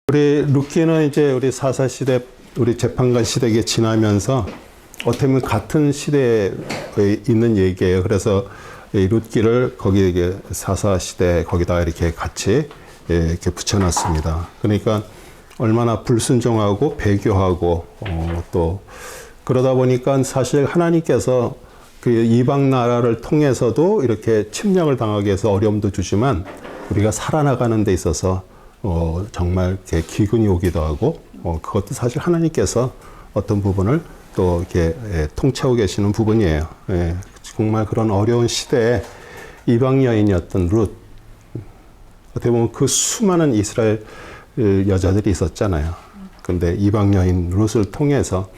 우리 룻기는 이제 우리 사사 시대, 우리 재판관 시대에 지나면서 어떻게 보면 같은 시대에 있는 얘기예요. 그래서 이 룻기를 거기 이게 사사 시대 거기다 이렇게 같이 이렇게 붙여놨습니다. 그러니까 얼마나 불순종하고 배교하고 또 그러다 보니까 사실 하나님께서 그 이방 나라를 통해서도 이렇게 침략을 당하게 해서 어려움도 주지만 우리가 살아나가는 데 있어서 정말 이렇게 기근이 오기도 하고 그것도 사실 하나님께서 어떤 부분을 또 이렇게 통치하고 계시는 부분이에요. 정말 그런 어려운 시대에 이방 여인이었던 룻, 어떻게 보면 그 수많은 이스라엘 여자들이 있었잖아요. 근데 이방 여인 룻을 통해서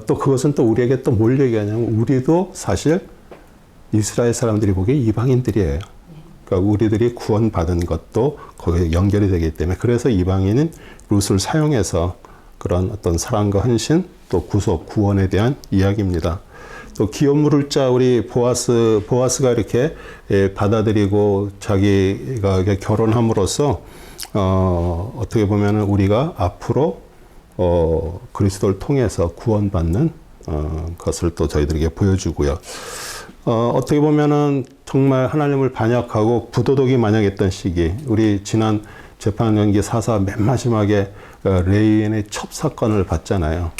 또 그것은 또 우리에게 또 뭘 얘기하냐면 우리도 사실 이스라엘 사람들이 보기에 이방인들이에요. 그러니까 우리들이 구원받은 것도 거기에 연결이 되기 때문에 그래서 이방인은 룻을 사용해서 그런 어떤 사랑과 헌신 또 구속, 구원에 대한 이야기입니다. 또 기업 물을 자 우리 보아스가 이렇게 받아들이고 자기가 결혼함으로써 어떻게 보면은 우리가 앞으로 그리스도를 통해서 구원받는 것을 또 저희들에게 보여주고요. 어떻게 보면은 정말 하나님을 반역하고 부도덕이 만약했던 시기, 우리 지난 재판연기 사사 맨 마지막에 레인의 첩 사건을 봤잖아요.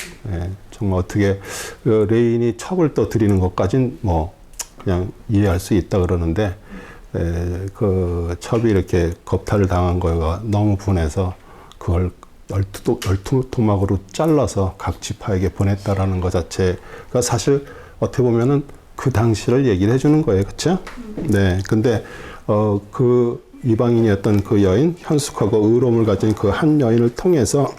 정말 어떻게 레인이 첩을 또 드리는 것까진 뭐 그냥 이해할 수 있다 그러는데 그 첩이 이렇게 겁탈을 당한 거가 너무 분해서 그걸 12토막으로 잘라서 각 지파에게 보냈다라는 것 자체가 사실 어떻게 보면은 그 당시를 얘기를 해주는 거예요. 그렇죠? 네. 근데 그 이방인이었던 그 여인, 현숙하고 의로움을 가진 그 한 여인을 통해서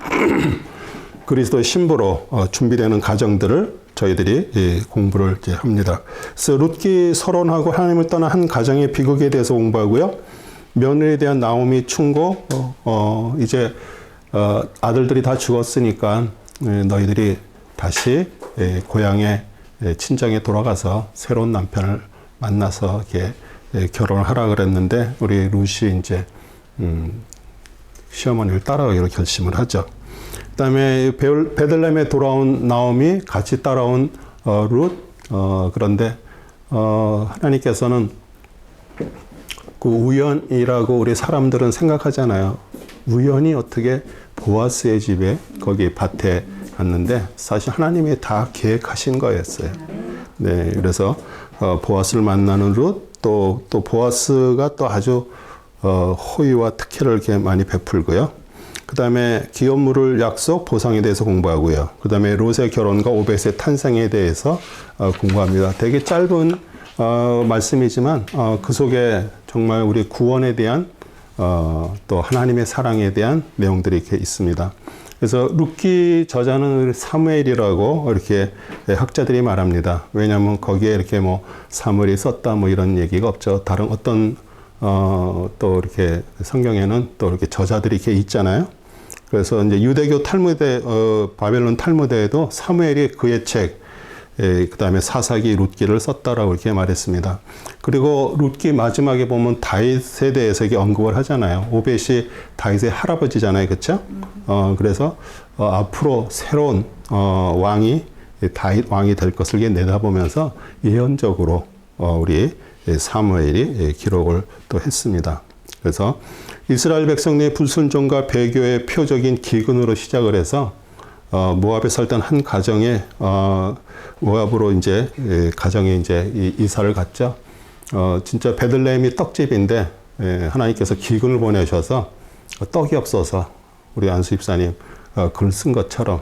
그리스도의 신부로 준비되는 가정들을 저희들이 공부를 이제 합니다. 그래서 룻기 서론하고 하나님을 떠난 한 가정의 비극에 대해서 공부하고요. 며느리에 대한 나오미 충고, 이제 아들들이 다 죽었으니까 너희들이 다시 고향에 친정에 돌아가서 새로운 남편을 만나서 이렇게 결혼을 하라 그랬는데 우리 룻이 이제 시어머니를 따라가기로 결심을 하죠. 그다음에 베들레헴에 돌아온 나오미 같이 따라온 룻. 그런데 하나님께서는 그 우연이라고 우리 사람들은 생각하잖아요. 우연히 어떻게 보아스의 집에 거기 밭에 갔는데 사실 하나님이 다 계획하신 거였어요. 네, 그래서 보아스를 만나는 룻, 또 보아스가 또 아주 호의와 특혜를 이렇게 많이 베풀고요. 그 다음에 기업 물을 약속, 보상에 대해서 공부하고요. 그 다음에 롯의 결혼과 오벳의 탄생에 대해서 공부합니다. 되게 짧은 말씀이지만 그 속에 정말 우리 구원에 대한 또 하나님의 사랑에 대한 내용들이 이렇게 있습니다. 그래서 룻기 저자는 사무엘이라고 이렇게 학자들이 말합니다. 왜냐하면 거기에 이렇게 뭐 사무엘이 썼다 뭐 이런 얘기가 없죠. 다른 어떤 또 이렇게 성경에는 또 이렇게 저자들이 이렇게 있잖아요. 그래서 이제 유대교 탈무드, 바벨론 탈무드에도 사무엘이 그의 책, 그 다음에 사사기 룻기를 썼다라고 이렇게 말했습니다. 그리고 룻기 마지막에 보면 다윗에 대해서 이렇게 언급을 하잖아요. 오벳이 다윗의 할아버지잖아요. 그렇죠? 그래서 앞으로 새로운 왕이 다윗 왕이 될 것을 내다보면서 예언적으로 우리 사무엘이 기록을 또 했습니다. 그래서 이스라엘 백성의 불순종과 배교의 표적인 기근으로 시작을 해서 모압에 살던 한 가정에 모압으로 이제 가정에 이제 이사를 갔죠. 진짜 베들레헴이 떡집인데 하나님께서 기근을 보내셔서 떡이 없어서 우리 안수 집사님 글 쓴 것처럼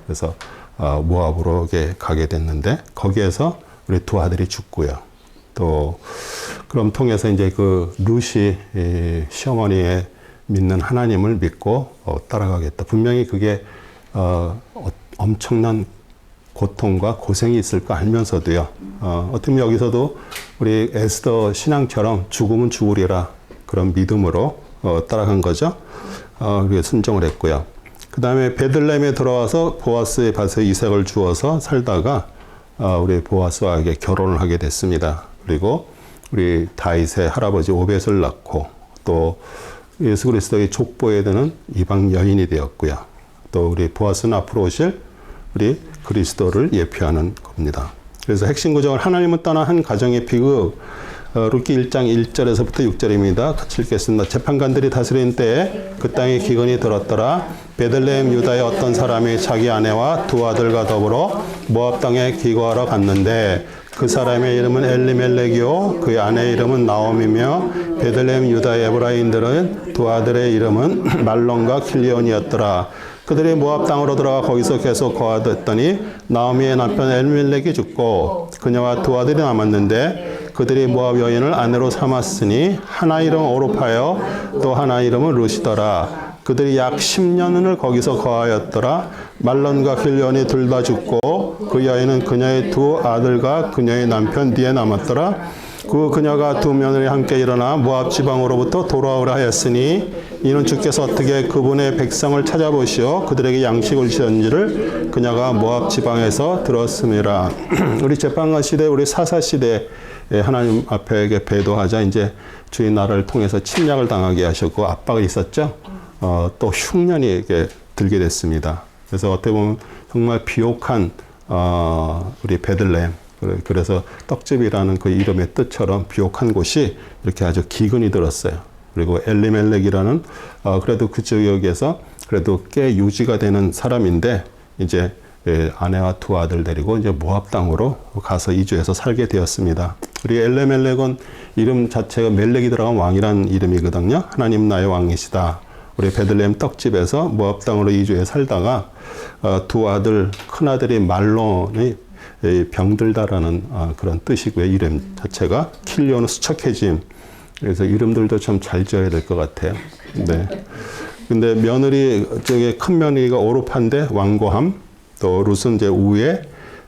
그래서 모압으로 가게 됐는데 거기에서 우리 두 아들이 죽고요. 또 그럼 통해서 이제 그 룻이 시어머니의 믿는 하나님을 믿고 따라가겠다. 분명히 그게 엄청난 고통과 고생이 있을 거 알면서도요. 어떻게 보면 여기서도 우리 에스더 신앙처럼 죽으면 죽으리라 그런 믿음으로 따라간 거죠. 그리고 순종을 했고요. 그 다음에 베들레헴에 들어와서 보아스의 밭에 이삭을 주어서 살다가 우리 보아스와 결혼을 하게 됐습니다. 그리고 우리 다윗의 할아버지 오벳을 낳고 또 예수 그리스도의 족보에 드는 이방 여인이 되었고요. 또 우리 보아스는 앞으로 오실 우리 그리스도를 예표하는 겁니다. 그래서 핵심 구정을 하나님은 떠난 한 가정의 비극, 룻기 1장 1절에서부터 6절입니다. 같이 읽겠습니다. 재판관들이 다스린 때에 그 땅에 기근이 들었더라. 베들레헴 유다의 어떤 사람이 자기 아내와 두 아들과 더불어 모압 땅에 기거하러 갔는데 그 사람의 이름은 엘리멜렉이요 그의 아내의 이름은 나옴이며 베들레헴 유다의 에브라인들은 두 아들의 이름은 말론과 킬리온이었더라. 그들이 모압 땅으로 들어가 거기서 계속 거하더니 나오미의 남편 엘리멜렉이 죽고 그녀와 두 아들이 남았는데 그들이 모압 여인을 아내로 삼았으니 하나 이름은 오르파요 또 하나 이름은 룻이더라. 그들이 약 10년을 거기서 거하였더라. 말론과 킬리온이 둘 다 죽고 그 여인은 그녀의 두 아들과 그녀의 남편 뒤에 남았더라. 그녀가 두 며느리 함께 일어나 모압 지방으로부터 돌아오라 하였으니 이는 주께서 어떻게 그분의 백성을 찾아보시어 그들에게 양식을 주셨는지를 그녀가 모압 지방에서 들었음이라. 우리 재판관 시대, 우리 사사 시대 하나님 앞에 배도하자 이제 주의 나라를 통해서 침략을 당하게 하셨고 압박이 있었죠. 또 흉년이 이렇게 들게 됐습니다. 그래서 어떻게 보면 정말 비옥한 우리 베들레헴, 그래서 떡집이라는 그 이름의 뜻처럼 비옥한 곳이 이렇게 아주 기근이 들었어요. 그리고 엘리멜렉이라는 그래도 그 지역에서 그래도 꽤 유지가 되는 사람인데 이제 아내와 두 아들 데리고 이제 모압 땅으로 가서 이주해서 살게 되었습니다. 우리 엘리멜렉은 이름 자체가 멜렉이 들어간 왕이라는 이름이거든요. 하나님 나의 왕이시다. 우리 베들레헴 떡집에서 모압 땅으로 이주해 살다가 두 아들, 큰 아들이 말론이 병들다라는 그런 뜻이고요. 이름 자체가 킬리온은 수척해짐. 그래서 이름들도 좀 잘 지어야 될 것 같아요. 네. 근데 며느리 쪽에 큰 며느리가 오르파인데 완고함, 또 룻은 이제 우에,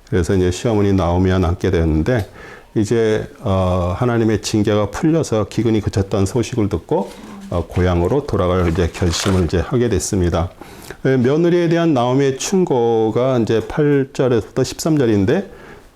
그래서 이제 시어머니 나오미와 낳게 되었는데 이제 하나님의 징계가 풀려서 기근이 그쳤다는 소식을 듣고 고향으로 돌아갈 이제 결심을 이제 하게 됐습니다. 며느리에 대한 나오미의 충고가 이제 8절에서부터 13절인데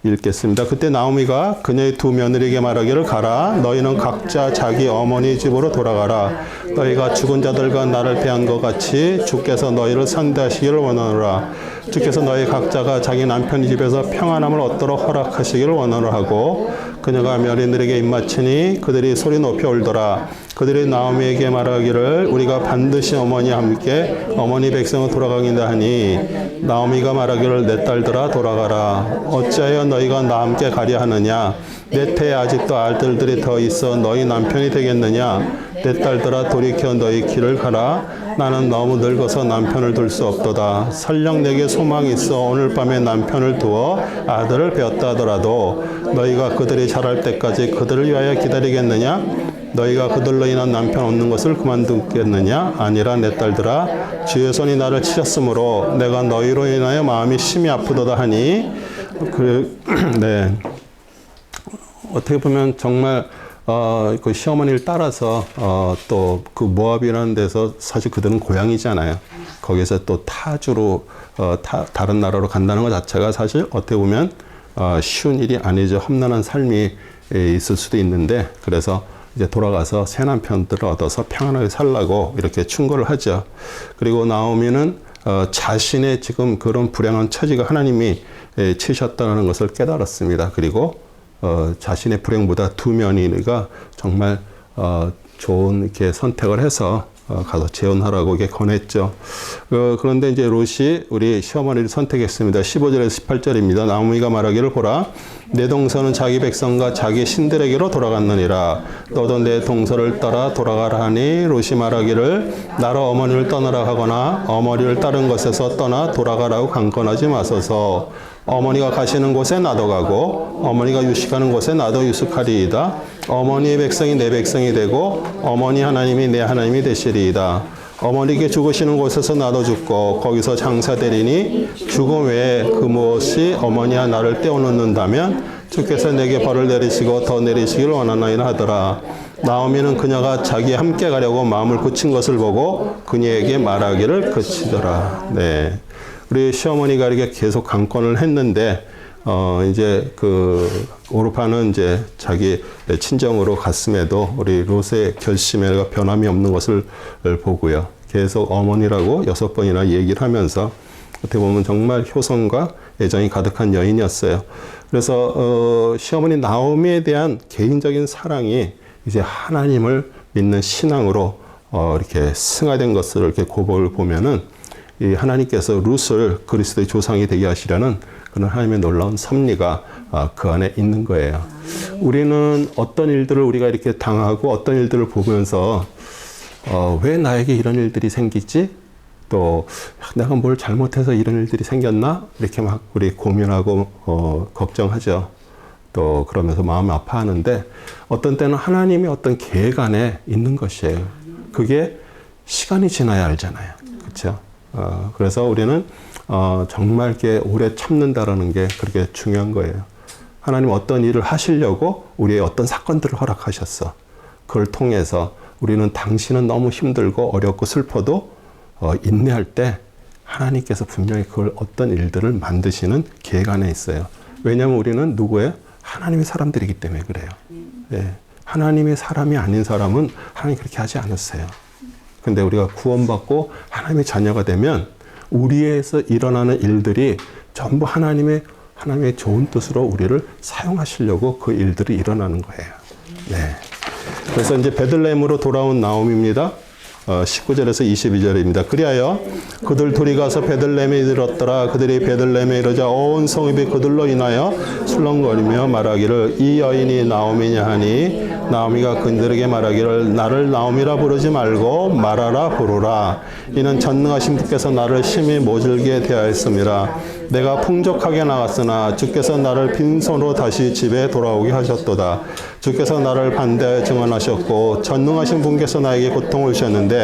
읽겠습니다. 그때 나오미가 그녀의 두 며느리에게 말하기를 가라. 너희는 각자 자기 어머니 집으로 돌아가라. 너희가 죽은 자들과 나를 대한 것 같이 주께서 너희를 상대하시기를 원하노라. 주께서 너희 각자가 자기 남편 집에서 평안함을 얻도록 허락하시기를 원하노라고 그녀가 며느리들에게 입맞추니 그들이 소리 높여 울더라. 그들이 나오미에게 말하기를 우리가 반드시 어머니와 함께 어머니 백성을 돌아가긴다 하니 나오미가 말하기를 내 딸들아 돌아가라. 어찌하여 너희가 나와 함께 가려 하느냐. 내 태에 아직도 아들들이 더 있어 너희 남편이 되겠느냐. 내 딸들아 돌이켜 너희 길을 가라. 나는 너무 늙어서 남편을 둘 수 없도다. 설령 내게 소망이 있어 오늘 밤에 남편을 두어 아들을 배웠다 하더라도 너희가 그들이 자랄 때까지 그들을 위하여 기다리겠느냐. 너희가 그들로 인한 남편 얻는 것을 그만두겠느냐? 아니라 내 딸들아 주의 손이 나를 치셨으므로 내가 너희로 인하여 마음이 심히 아프도다 하니 네. 어떻게 보면 정말 그 시어머니를 따라서 또 그 모압이라는 데서 사실 그들은 고향이잖아요. 거기서 또 타주로 다른 나라로 간다는 것 자체가 사실 어떻게 보면 쉬운 일이 아니죠. 험난한 삶이 있을 수도 있는데 그래서 이제 돌아가서 새 남편들을 얻어서 평안하게 살라고 이렇게 충고를 하죠. 그리고 나오미는 자신의 지금 그런 불행한 처지가 하나님이 치셨다는 것을 깨달았습니다. 그리고 자신의 불행보다 두 며느리가 정말 좋은 이렇게 선택을 해서 가서 재혼하라고 이렇게 권했죠. 그런데 이제 롯이 우리 시어머니를 선택했습니다. 15절에서 18절입니다. 나오미가 말하기를 보라. 내 동서는 자기 백성과 자기 신들에게로 돌아갔느니라. 너도 내 동서를 따라 돌아가라 하니 롯이 말하기를 나로 어머니를 떠나라 하거나 어머니를 다른 곳에서 떠나 돌아가라고 강권하지 마소서. 어머니가 가시는 곳에 나도 가고 어머니가 유식하는 곳에 나도 유숙하리이다. 어머니의 백성이 내 백성이 되고 어머니 하나님이 내 하나님이 되시리이다. 어머니께 죽으시는 곳에서 나도 죽고 거기서 장사되리니 죽음 외에 그 무엇이 어머니와 나를 떼어놓는다면 주께서 내게 벌을 내리시고 더 내리시기를 원하나이다 하더라. 나오미는 그녀가 자기 함께 가려고 마음을 굳힌 것을 보고 그녀에게 말하기를 그치더라. 네. 우리 시어머니가 이렇게 계속 강권을 했는데 이제 그 오르파는 이제 자기 친정으로 갔음에도 우리 롯의 결심에 변함이 없는 것을 보고요. 계속 어머니라고 6번이나 얘기를 하면서 어떻게 보면 정말 효성과 애정이 가득한 여인이었어요. 그래서 시어머니 나오미에 대한 개인적인 사랑이 이제 하나님을 믿는 신앙으로 이렇게 승화된 것을 이렇게 고백을 보면은 이 하나님께서 룻을 그리스도의 조상이 되게 하시려는 그런 하나님의 놀라운 섭리가 그 안에 있는 거예요. 우리는 어떤 일들을 우리가 이렇게 당하고 어떤 일들을 보면서 왜 나에게 이런 일들이 생기지? 또 내가 뭘 잘못해서 이런 일들이 생겼나? 이렇게 막 우리 고민하고 걱정하죠. 또 그러면서 마음 아파하는데 어떤 때는 하나님이 어떤 계획 안에 있는 것이에요. 그게 시간이 지나야 알잖아요. 그렇죠? 그래서 우리는 정말 이렇게 오래 참는다라는 게 그렇게 중요한 거예요. 하나님 어떤 일을 하시려고 우리의 어떤 사건들을 허락하셨어. 그걸 통해서 우리는 당신은 너무 힘들고 어렵고 슬퍼도 인내할 때 하나님께서 분명히 그걸 어떤 일들을 만드시는 계획 안에 있어요. 왜냐하면 우리는 누구예요? 하나님의 사람들이기 때문에 그래요. 예. 하나님의 사람이 아닌 사람은 하나님 그렇게 하지 않으세요. 근데 우리가 구원받고 하나님의 자녀가 되면 우리에서 일어나는 일들이 전부 하나님의 좋은 뜻으로 우리를 사용하시려고 그 일들이 일어나는 거예요. 네. 그래서 이제 베들레헴으로 돌아온 나옴입니다. 19절에서 22절입니다. 그리하여 그들 둘이 가서 베들레헴에 이르렀더라. 그들이 베들레헴에 이르자 온 성읍이 그들로 인하여 술렁거리며 말하기를 이 여인이 나오미냐 하니 나오미가 그들에게 말하기를 나를 나오미라 부르지 말고 마라라 부르라. 이는 전능하신 분께서 나를 심히 모질게 대하였음이라. 내가 풍족하게 나갔으나 주께서 나를 빈손으로 다시 집에 돌아오게 하셨도다. 주께서 나를 반대하여 증언하셨고 전능하신 분께서 나에게 고통을 주셨는데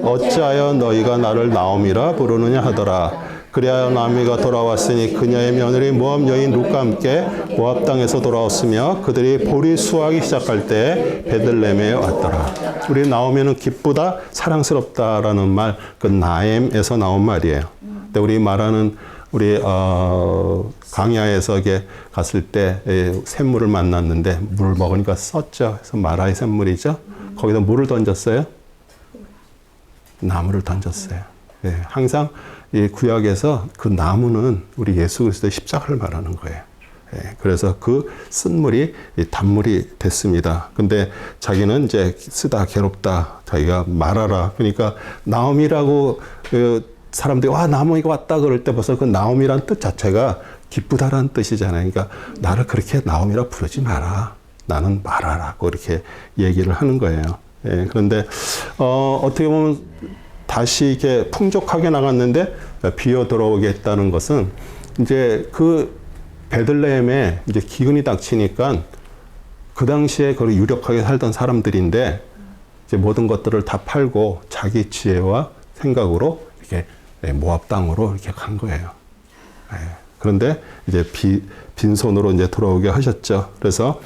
어찌하여 너희가 나를 나옴이라 부르느냐 하더라. 그리하여 나오미가 돌아왔으니 그녀의 며느리 모압 여인 룻과 함께 모압 땅에서 돌아왔으며 그들이 보리 수확이 시작할 때 베들레헴에 왔더라. 우리 나오미는 기쁘다, 사랑스럽다라는 말, 그 나엠에서 나온 말이에요. 근데 우리 말하는 우리 강야에서 갔을 때 샘물을 만났는데 물을 먹으니까 썼죠. 그래서 마라의 샘물이죠. 거기다 물을 던졌어요. 나무를 던졌어요. 예, 항상 이 구약에서 그 나무는 우리 예수 그리스도의 십자가를 말하는 거예요. 예, 그래서 그 쓴물이 단물이 됐습니다. 근데 자기는 이제 쓰다 괴롭다. 자기가 말하라. 그러니까 나옴이라고 사람들이 와 나오미가 왔다 그럴 때 벌써 그 나옴이란 뜻 자체가 기쁘다라는 뜻이잖아요. 그러니까 나를 그렇게 나옴이라 부르지 마라. 나는 말하라고 이렇게 얘기를 하는 거예요. 예, 그런데 어떻게 보면 다시 이렇게 풍족하게 나갔는데 비어 돌아오게 했다는 것은 이제 그 베들레헴에 이제 기근이 닥치니까 그 당시에 거기 유력하게 살던 사람들인데 이제 모든 것들을 다 팔고 자기 지혜와 생각으로 이렇게 모압 땅으로 이렇게 간 거예요. 예. 그런데 이제 빈손으로 이제 돌아오게 하셨죠. 그래서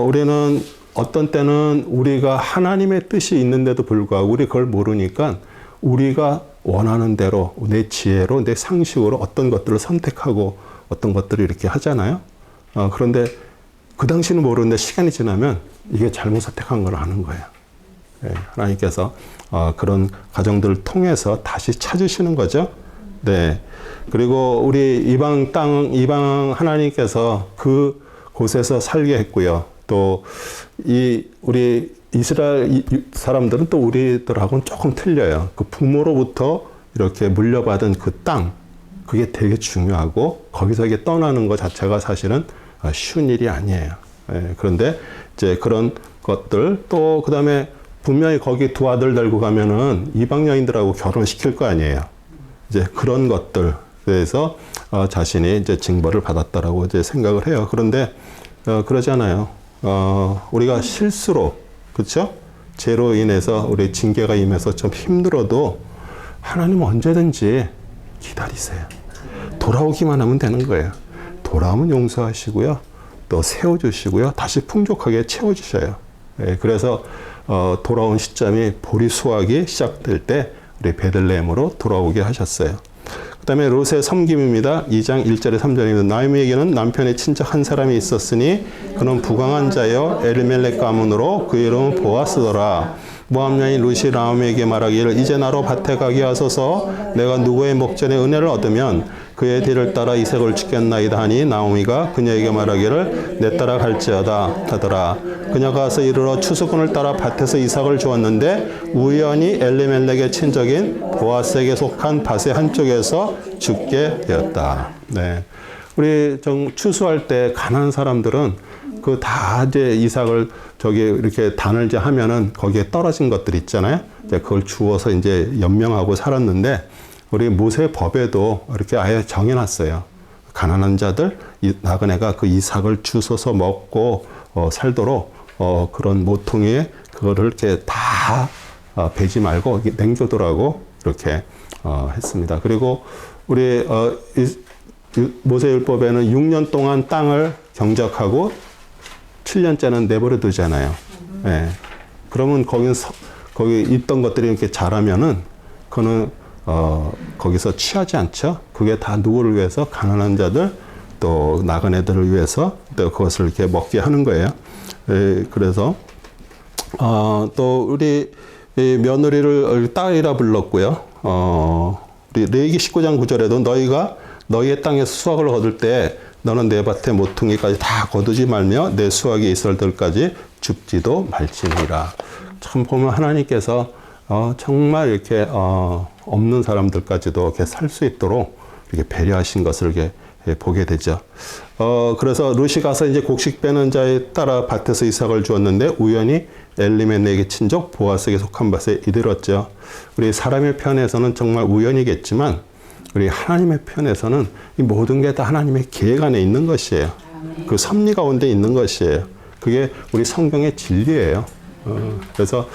우리는 어떤 때는 우리가 하나님의 뜻이 있는데도 불구하고 우리 그걸 모르니까 우리가 원하는 대로 내 지혜로 내 상식으로 어떤 것들을 선택하고 어떤 것들을 이렇게 하잖아요. 그런데 그 당시는 모르는데 시간이 지나면 이게 잘못 선택한 걸 아는 거예요. 예, 하나님께서 그런 과정들을 통해서 다시 찾으시는 거죠. 네. 그리고 우리 이방 하나님께서 그 곳에서 살게 했고요. 또 우리 이스라엘 사람들은 또 우리들하고는 조금 틀려요. 그 부모로부터 이렇게 물려받은 그 땅, 그게 되게 중요하고 거기서 이게 떠나는 것 자체가 사실은 쉬운 일이 아니에요. 예, 그런데 이제 그런 것들 또 그다음에 분명히 거기 두 아들 데리고 가면은 이방 여인들하고 결혼시킬 거 아니에요. 이제 그런 것들 그래서 자신이 이제 징벌을 받았다라고 이제 생각을 해요. 그런데 그러지 않아요. 우리가 실수로 그렇죠? 죄로 인해서 우리 징계가 임해서 좀 힘들어도 하나님은 언제든지 기다리세요. 돌아오기만 하면 되는 거예요. 돌아오면 용서하시고요. 또 세워주시고요. 다시 풍족하게 채워주셔요. 예, 그래서 돌아온 시점이 보리 수확이 시작될 때 우리 베들레헴으로 돌아오게 하셨어요. 그 그다음에 롯의 섬김입니다. 2장 1절에 3절입니다. 나오미에게는 남편의 친척 한 사람이 있었으니 그는 부강한 자여 엘리멜렉 가문으로 그 이름은 보아스더라. 모압 여인 롯이 나오미에게 말하기를 이제 나로 밭에 가게 하소서. 내가 누구의 목전에 은혜를 얻으면 그의 뒤를 따라 이삭을 죽겠나이다 하니 나오미가 그녀에게 말하기를 내 따라 갈지어다 하더라. 그녀가 가서 이르러 추수꾼을 따라 밭에서 이삭을 주었는데 우연히 엘리멜렉의 친척인 보아스에게 속한 밭의 한쪽에서 죽게 되었다. 네, 우리 추수할 때 가난한 사람들은 그 다 이제 이삭을 저기 이렇게 단을 이제 하면은 거기에 떨어진 것들 있잖아요. 이제 그걸 주워서 이제 연명하고 살았는데 우리 모세 법에도 이렇게 아예 정해놨어요. 가난한 자들 나그네가 그 이삭을 주워서 먹고 살도록 그런 모퉁이에 그거를 이렇게 다 베지 말고 남겨두라고 이렇게 했습니다. 그리고 우리 모세율법에는 6년 동안 땅을 경작하고 7년째는 내버려 두잖아요. 예. 그러면 거기 있던 것들이 이렇게 자라면은 그거는 거기서 취하지 않죠. 그게 다 누구를 위해서? 가난한 자들 또 나그네들을 위해서 또 그것을 이렇게 먹게 하는 거예요. 예. 그래서 또 우리 며느리를 딸이라 불렀고요. 우리 레위기 19장 9절에도 너희가 너희의 땅에서 수확을 거둘 때 너는 내 밭의 모퉁이까지 다 거두지 말며 내 수확이 있을 때까지 줍지도 말지니라. 참 보면 하나님께서 정말 이렇게 없는 사람들까지도 이렇게 살 수 있도록 이렇게 배려하신 것을 이렇게 보게 되죠. 그래서 롯이 가서 이제 곡식 빼는 자에 따라 밭에서 이삭을 주었는데 우연히 엘리멜렉의 친족 보아스에게 속한 밭에 이르렀죠. 우리 사람의 편에서는 정말 우연이겠지만 우리 하나님의 편에서는 이 모든 게 다 하나님의 계획 안에 있는 것이에요. 그 섭리 가운데 있는 것이에요. 그게 우리 성경의 진리예요. 그래서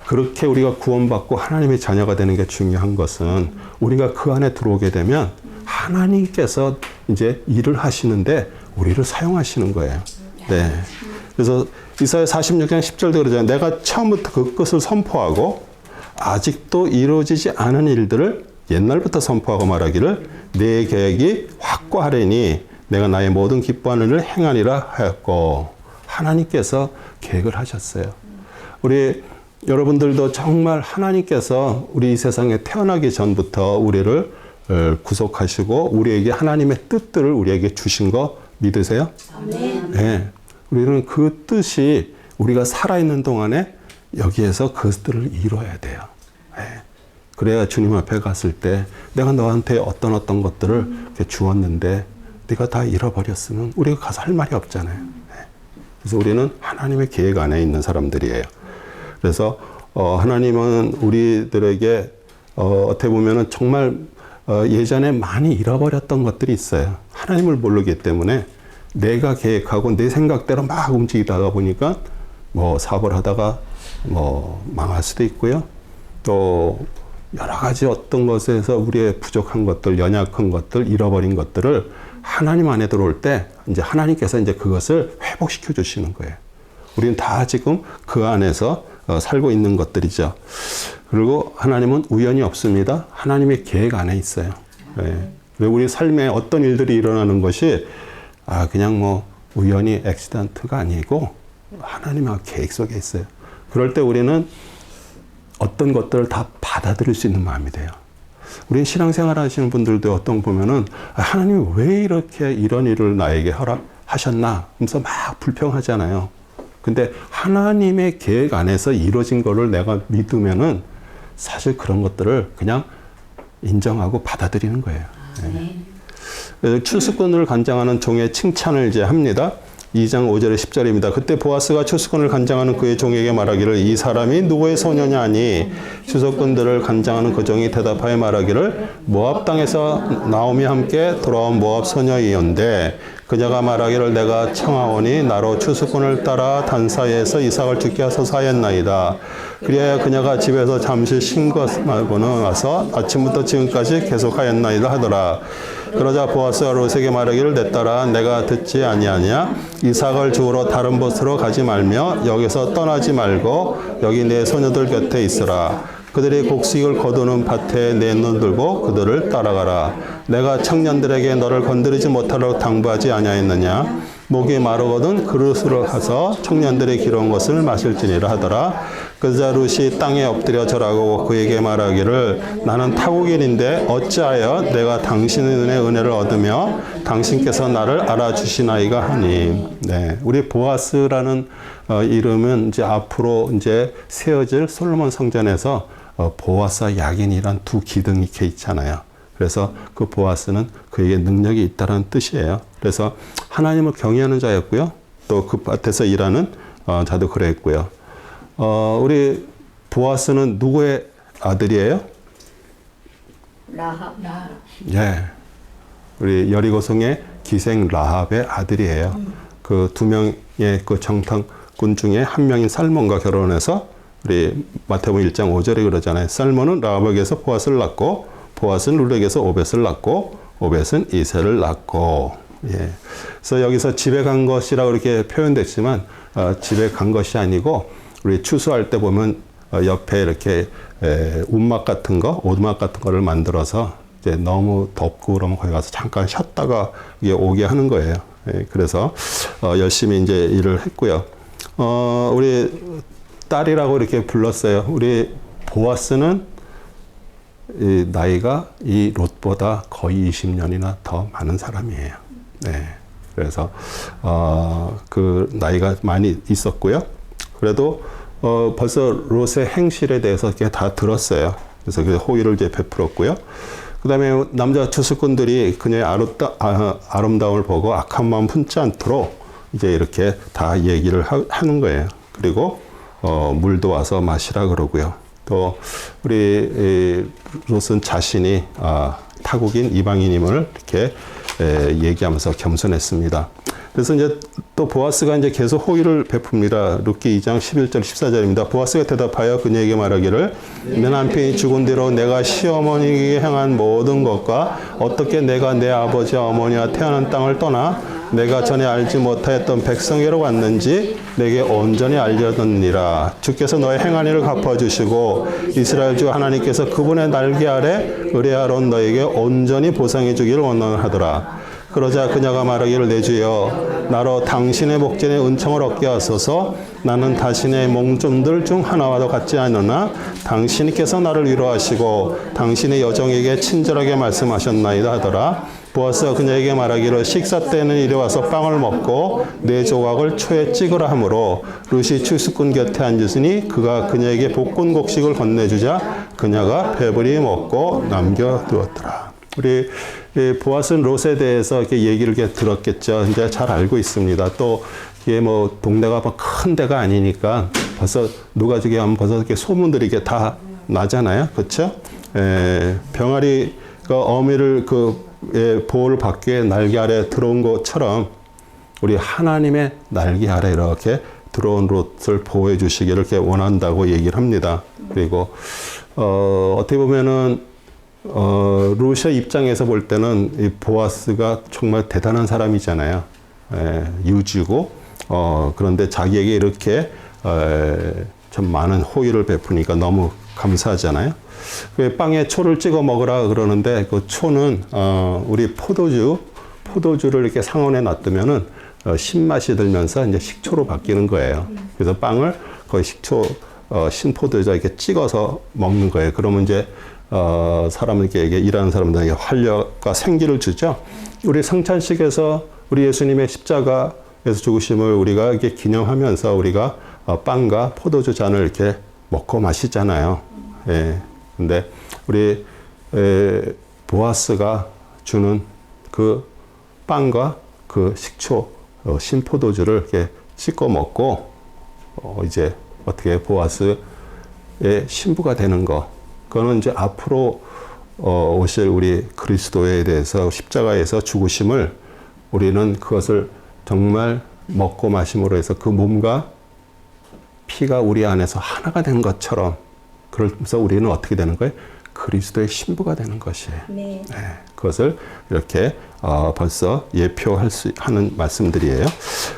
그렇게 우리가 구원받고 하나님의 자녀가 되는 게 중요한 것은 우리가 그 안에 들어오게 되면 하나님께서 이제 일을 하시는데 우리를 사용하시는 거예요. 네. 그래서 이사야 46장 10절도 그러잖아요. 내가 처음부터 그 끝을 선포하고 아직도 이루어지지 않은 일들을 옛날부터 선포하고 말하기를 내 계획이 확고하려니 내가 나의 모든 기뻐하는 일을 행하리라 하였고 하나님께서 계획을 하셨어요. 우리 여러분들도 정말 하나님께서 우리 이 세상에 태어나기 전부터 우리를 구속하시고 우리에게 하나님의 뜻들을 우리에게 주신 거 믿으세요? 네. 우리는 그 뜻이 우리가 살아있는 동안에 여기에서 그 뜻을 이루어야 돼요. 네. 그래야 주님 앞에 갔을 때 내가 너한테 어떤 것들을 이렇게 주었는데 네가 다 잃어버렸으면 우리가 가서 할 말이 없잖아요. 네. 그래서 우리는 하나님의 계획 안에 있는 사람들이에요. 그래서 하나님은 우리들에게 어떻게 보면은 정말 예전에 많이 잃어버렸던 것들이 있어요. 하나님을 모르기 때문에 내가 계획하고 내 생각대로 막 움직이다가 보니까 뭐 사업을 하다가 뭐 망할 수도 있고요. 또 여러 가지 어떤 것에서 우리의 부족한 것들, 연약한 것들, 잃어버린 것들을 하나님 안에 들어올 때 이제 하나님께서 이제 그것을 회복시켜 주시는 거예요. 우리는 다 지금 그 안에서 살고 있는 것들이죠. 그리고 하나님은 우연이 없습니다. 하나님의 계획 안에 있어요. 네. 그리고 우리 삶에 어떤 일들이 일어나는 것이 그냥 뭐 우연히 액시던트가 아니고 하나님의 계획 속에 있어요. 그럴 때 우리는 어떤 것들을 다 받아들일 수 있는 마음이 돼요. 우리 신앙생활 하시는 분들도 어떤 보면은 하나님이 왜 이렇게 이런 일을 나에게 허락하셨나 하면서 막 불평하잖아요. 근데 하나님의 계획 안에서 이루어진 거를 내가 믿으면은 사실 그런 것들을 그냥 인정하고 받아들이는 거예요. 네. 추수꾼을 간장하는 종의 칭찬을 이제 합니다. 2장 5절에 10절입니다. 그때 보아스가 추수꾼을 간장하는 그의 종에게 말하기를 이 사람이 누구의 소녀냐 하니 추수꾼들을 간장하는 그 종이 대답하여 말하기를 모압 땅에서 나오미 함께 돌아온 모압 소녀이온데 그녀가 말하기를 내가 청하오니 나로 추수꾼을 따라 단사에서 이삭을 죽게 하소서 하였나이다. 그리하여 그녀가 집에서 잠시 쉰 것 말고는 와서 아침부터 지금까지 계속하였나이다 하더라. 그러자 보아스가 롯에게 말하기를 내 딸아 내가 듣지 아니하냐 이삭을 주우러 다른 곳으로 가지 말며 여기서 떠나지 말고 여기 내 소녀들 곁에 있으라. 그들이 곡식을 거두는 밭에 내 눈 들고 그들을 따라가라. 내가 청년들에게 너를 건드리지 못하도록 당부하지 아니하였느냐. 목이 마르거든 그릇으로 가서 청년들이 기러운 것을 마실지니라 하더라. 그러자 룻이 땅에 엎드려 절하고 그에게 말하기를 나는 타국인인데 어찌하여 내가 당신의 눈에 은혜를 얻으며 당신께서 나를 알아주시나이가 하니. 네, 우리 보아스라는 이름은 이제 앞으로 이제 세워질 솔로몬 성전에서 보아스와 야긴이란 두 기둥이 이렇게 있잖아요. 그래서 그 보아스는 그에게 능력이 있다는 뜻이에요. 그래서 하나님을 경외하는 자였고요. 또 그 밭에서 일하는 자도 그랬고요. 우리 보아스는 누구의 아들이에요? 라합. 예. 우리 여리고성의 기생 라합의 아들이에요. 그 두 명의 그 정탐꾼 중에 한 명인 살몬과 결혼해서 우리 마태복음 1장 5절에 그러잖아요. 살몬은 라합에게서 보아스를 낳고 보아스는 룰렉에서 오벳을 낳고 오벳은 이새를 낳고. 예. 그래서 여기서 집에 간 것이라고 이렇게 표현됐지만 집에 간 것이 아니고 우리 추수할 때 보면 옆에 이렇게 움막 같은 거, 오두막 같은 거를 만들어서 이제 너무 덥고 그러면 거기 가서 잠깐 쉬었다가 이게 오게 하는 거예요. 예. 그래서 열심히 이제 일을 했고요. 우리 딸이라고 이렇게 불렀어요. 우리 보아스는 이 나이가 이 롯보다 거의 20년이나 더 많은 사람이에요. 네. 그래서 그 나이가 많이 있었고요. 그래도 벌써 롯의 행실에 대해서 이렇게 다 들었어요. 그래서 그 호의를 이제 베풀었고요. 그다음에 남자 추수꾼들이 그녀의 아름다움을 보고 악한 마음 품지 않도록 이제 이렇게 다 얘기를 하는 거예요. 그리고 물도 와서 마시라 그러고요. 또 우리 롯은 자신이 타국인 이방인임을 이렇게 얘기하면서 겸손했습니다. 그래서 이제 또 보아스가 이제 계속 호의를 베풉니다. 룻기 2장 11절 14절입니다. 보아스가 대답하여 그녀에게 말하기를 내 남편이 죽은 뒤로 내가 시어머니에게 행한 모든 것과 어떻게 내가 내 아버지와 어머니와 태어난 땅을 떠나 내가 전에 알지 못하였던 백성에로 왔는지 내게 온전히 알려졌느니라. 주께서 너의 행한 일을 갚아주시고 이스라엘 주 하나님께서 그분의 날개 아래 의뢰하러 너에게 온전히 보상해 주기를 원하더라. 그러자 그녀가 말하기를 내 주여 나로 당신의 목전에 은총을 얻게 하소서. 나는 당신의 몽좀들 중 하나와도 같지 않으나 당신께서 나를 위로하시고 당신의 여종에게 친절하게 말씀하셨나이다 하더라. 보아스가 그녀에게 말하기를 식사 때는 이리 와서 빵을 먹고 네 조각을 초에 찍으라 하므로 룻이 추수꾼 곁에 앉으시니 그가 그녀에게 볶은 곡식을 건네주자 그녀가 배불리 먹고 남겨두었더라. 우리 보아스는 롯에 대해서 이렇게 얘기를 이렇게 들었겠죠. 이제 잘 알고 있습니다. 또 이게 뭐 동네가 뭐 큰 데가 아니니까 벌써 누가 저기 하면 벌써 이렇게 소문들이 이게 다 나잖아요. 그렇죠? 병아리가 어미를 보호를 받기 위해 날개 아래 들어온 것처럼 우리 하나님의 날개 아래 이렇게 들어온 롯을 보호해 주시기를 이렇게 원한다고 얘기를 합니다. 그리고 어떻게 보면은 룻의 입장에서 볼 때는 이 보아스가 정말 대단한 사람이잖아요. 유지고 그런데 자기에게 이렇게 참 많은 호의를 베푸니까 너무 감사하잖아요. 빵에 초를 찍어 먹으라 그러는데 그 초는 우리 포도주를 이렇게 상온에 놔두면은 신맛이 들면서 이제 식초로 바뀌는 거예요. 그래서 빵을 거의 식초 신포도주에 이렇게 찍어서 먹는 거예요. 그러면 이제 사람들에게 일하는 사람들에게 활력과 생기를 주죠. 우리 성찬식에서 우리 예수님의 십자가에서 죽으심을 우리가 이렇게 기념하면서 우리가 빵과 포도주 잔을 이렇게 먹고 마시잖아요. 예. 근데 우리 보아스가 주는 그 빵과 그 식초 신포도주를 이렇게 씻고 먹고 이제 어떻게 보아스의 신부가 되는 거. 그거는 이제 앞으로 오실 우리 그리스도에 대해서 십자가에서 죽으심을 우리는 그것을 정말 먹고 마심으로 해서 그 몸과 피가 우리 안에서 하나가 된 것처럼 그래서 우리는 어떻게 되는 거예요? 그리스도의 신부가 되는 것이에요. 네. 네, 그것을 이렇게 벌써 예표할 수 하는 말씀들이에요.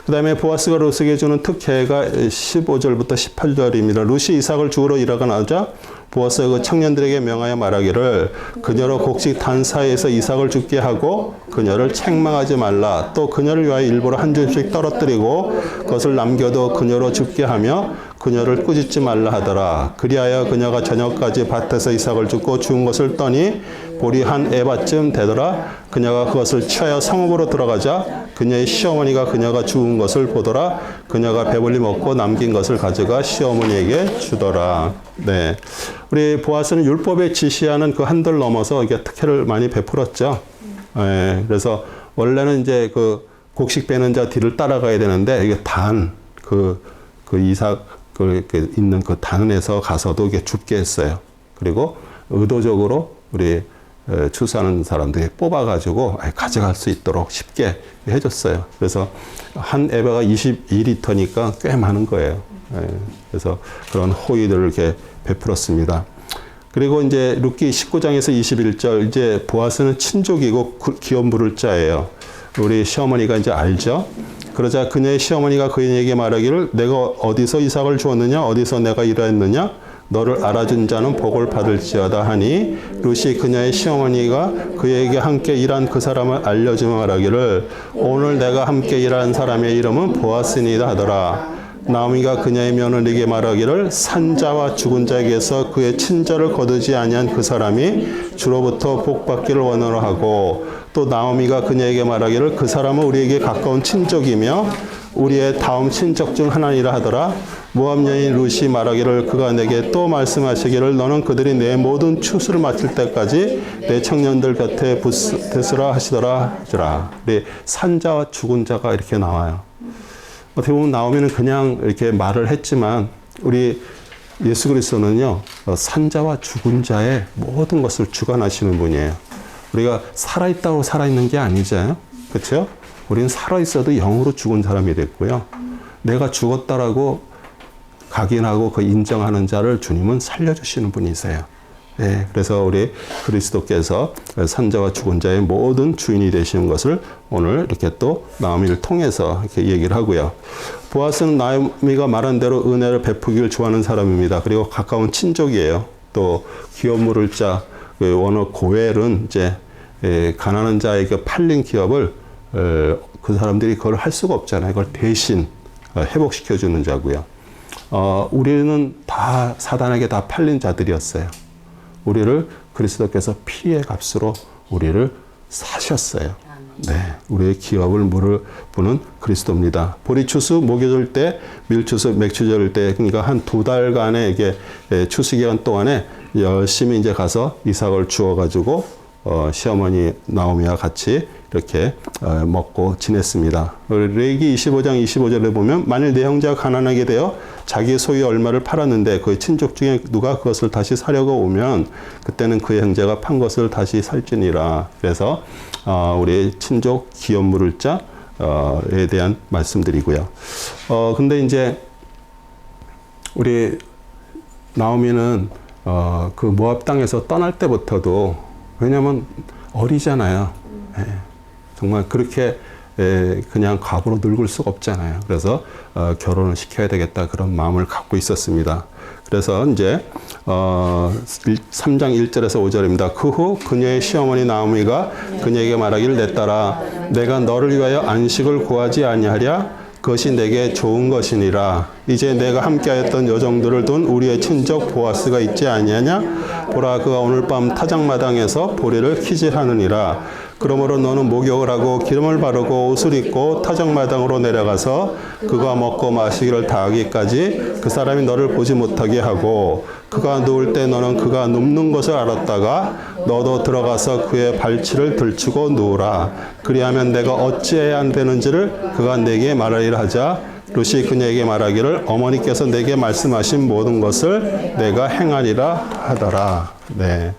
그 다음에 보아스가 룻에게 주는 특혜가 15절부터 18절입니다. 룻이 이삭을 주우러 일하고 나오자 보아스가 그 청년들에게 명하여 말하기를 그녀로 곡식 단 사이에서 이삭을 죽게 하고 그녀를 책망하지 말라. 또 그녀를 위하여 일부러 한 줌씩 떨어뜨리고 그것을 남겨도 그녀로 죽게 하며 그녀를 꾸짖지 말라 하더라. 그리하여 그녀가 저녁까지 밭에서 이삭을 줍고 죽은 것을 떠니 보리 한 에바쯤 되더라. 그녀가 그것을 취하여 성읍으로 들어가자 그녀의 시어머니가 그녀가 죽은 것을 보더라. 그녀가 배불리 먹고 남긴 것을 가져가 시어머니에게 주더라. 네, 우리 보아스는 율법에 지시하는 그 한도를 넘어서 이게 특혜를 많이 베풀었죠. 네, 그래서 원래는 이제 그 곡식 빼는 자 뒤를 따라가야 되는데 이게 그 이삭 있는 그 단에서 가서도 이게 죽게 했어요. 그리고 의도적으로 우리 추수하는 사람들이 뽑아가지고 가져갈 수 있도록 쉽게 해줬어요. 그래서 한 에바가 22리터니까 꽤 많은 거예요. 그래서 그런 호의들을 이렇게 베풀었습니다. 그리고 이제 룻기 19장에서 21절, 이제 보아스는 친족이고 기업 물을 자예요. 우리 시어머니가 이제 알죠? 그러자 그녀의 시어머니가 그에게 말하기를 내가 어디서 이삭을 주었느냐? 어디서 내가 일하였느냐? 너를 알아준 자는 복을 받을지어다 하니 룻이 그녀의 시어머니가 그에게 함께 일한 그 사람을 알려주며 말하기를 오늘 내가 함께 일한 사람의 이름은 보아스니이다 하더라. 나오미가 그녀의 며느리에게 말하기를 산자와 죽은 자에게서 그의 친절을 거두지 아니한 그 사람이 주로부터 복받기를 원하노 하고 또 나오미가 그녀에게 말하기를 그 사람은 우리에게 가까운 친족이며 우리의 다음 친족 중 하나니라 하더라. 모압 여인 룻이 말하기를 그가 내게 또 말씀하시기를 너는 그들이 내 모든 추수를 마칠 때까지 내 청년들 곁에 붙으라 하시더라. 우리 산자와 죽은 자가 이렇게 나와요. 어떻게 보면 나오미는 그냥 이렇게 말을 했지만 우리 예수 그리스도는요 산자와 죽은 자의 모든 것을 주관하시는 분이에요. 우리가 살아있다고 살아있는 게 아니잖아요. 그렇죠? 우리는 살아있어도 영으로 죽은 사람이 됐고요. 내가 죽었다라고 각인하고 그 인정하는 자를 주님은 살려주시는 분이세요. 네, 그래서 우리 그리스도께서 산자와 죽은 자의 모든 주인이 되시는 것을 오늘 이렇게 또 나오미를 통해서 이렇게 얘기를 하고요. 보아스는 나오미가 말한 대로 은혜를 베푸기를 좋아하는 사람입니다. 그리고 가까운 친족이에요. 또 기업 물을 자, 원어 고엘은 이제 가난한 자에게 팔린 기업을 그 사람들이 그걸 할 수가 없잖아요. 그걸 대신 회복시켜주는 자고요. 우리는 다 사단에게 다 팔린 자들이었어요. 우리를 그리스도께서 피의 값으로 우리를 사셨어요. 네, 우리의 기업을 물을 부는 그리스도입니다. 보리 추수, 모교절 때, 밀추수, 맥추절 때, 그러니까 한 2달간의 이게 추수 기간 동안에 열심히 이제 가서 이삭을 주워가지고 시어머니 나오미와 같이 이렇게 먹고 지냈습니다. 레위기 25장 25절에 보면 만일 내 형제가 가난하게 되어 자기 소유의 얼마를 팔았는데 그의 친족 중에 누가 그것을 다시 사려고 오면 그때는 그의 형제가 판 것을 다시 살지니라. 그래서 우리 친족 기업 물을 자에 대한 말씀드리고요. 근데 이제 우리 나오미는 그 모압 땅에서 떠날 때부터도 왜냐면 어리잖아요. 정말 그렇게 그냥 과부로 늙을 수가 없잖아요. 그래서 결혼을 시켜야 되겠다 그런 마음을 갖고 있었습니다. 그래서 이제 3장 1절에서 5절입니다. 그 후 그녀의 시어머니 나오미가 그녀에게 말하기를 내 딸아 내가 너를 위하여 안식을 구하지 아니하랴 그것이 내게 좋은 것이니라. 이제 내가 함께하였던 여종들을 둔 우리의 친족 보아스가 있지 아니하냐? 보라 그가 오늘 밤 타작마당에서 보리를 키질하느니라. 그러므로 너는 목욕을 하고 기름을 바르고 옷을 입고 타작마당으로 내려가서 그가 먹고 마시기를 다하기까지 그 사람이 너를 보지 못하게 하고 그가 누울 때 너는 그가 눕는 것을 알았다가 너도 들어가서 그의 발치를 들추고 누우라. 그리하면 내가 어찌해야 안 되는지를 그가 내게 말하리라 하자. 룻이 그녀에게 말하기를 어머니께서 내게 말씀하신 모든 것을 내가 행하리라 하더라. 네.